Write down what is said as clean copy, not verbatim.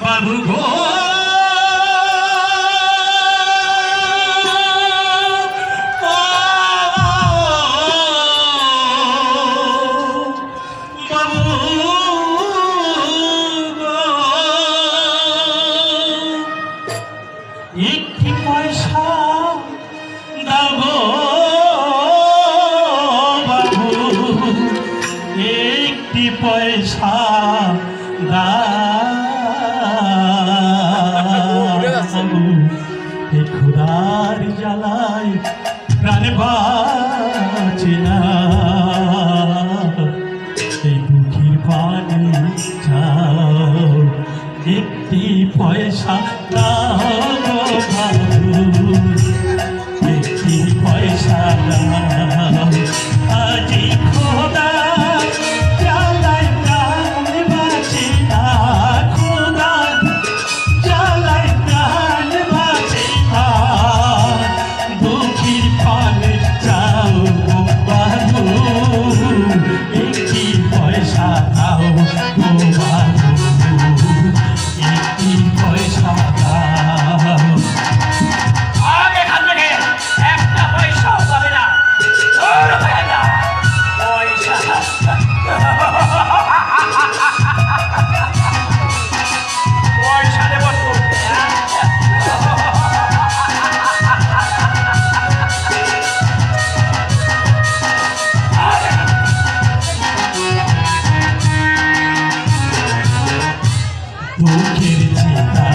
বাবু গো একটি পয়সা দাও বাবু, একটি পয়সা দাও, এই ক্ষুধার জ্বালায় প্রাণ বাঁচে না, এই দুঃখীর পানি চাও, একটি পয়সা দাও বাবু, একটি পয়সা দাও। আজি খোদা জ্বালায় প্রাণ বাঁচে না, খোদা জ্বালায় প্রাণ বাঁচে না, দুঃখীর পানে চাও বাবু, একটি পয়সা দাও গো বাবু, একটি পয়সা দাও। আগে খান থেকে একটা পয়সা পাবে না, পয়সা পয়সা দেব দুঃখের চিতা